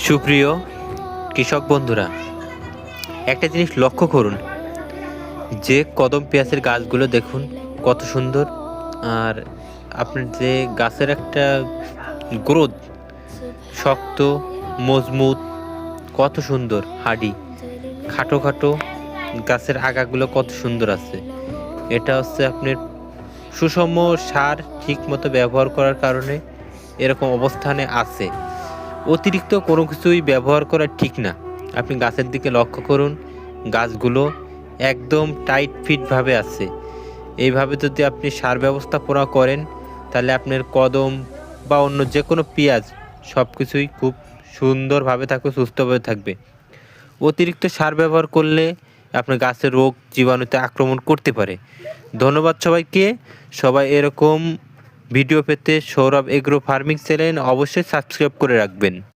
সুপ্রিয় কৃষক বন্ধুরা, একটা জিনিস লক্ষ্য করুন যে কদম পেঁয়াজের গাছগুলো দেখুন কত সুন্দর। আর আপনার যে গাছের একটা গ্রোথ শক্ত মজবুত, কত সুন্দর হাঁড়ি খাটো খাটো গাছের আগাগুলো কত সুন্দর আছে। এটা হচ্ছে আপনার সুষম সার ঠিক মতো ব্যবহার করার কারণে এরকম অবস্থানে আছে। অতিরিক্ত কোনো কিছুই ব্যবহার করা ঠিক না। আপনি গাছের দিকে লক্ষ্য করুন, গাছগুলো একদম টাইট ফিটভাবে আছে। এইভাবে যদি আপনি সার ব্যবস্থাপনা করেন তাহলে আপনার কদম বা অন্য যে কোনো পেঁয়াজ সব কিছুই খুব সুন্দরভাবে থাকবে, সুস্থভাবে থাকবে। অতিরিক্ত সার ব্যবহার করলে আপনার গাছের রোগ জীবাণুতে আক্রমণ করতে পারে। ধন্যবাদ সবাইকে। সবাই এরকম ভিডিও পেতে সৌরভ এগ্রো ফার্মিং চ্যানেল অবশ্যই সাবস্ক্রাইব করে রাখবেন।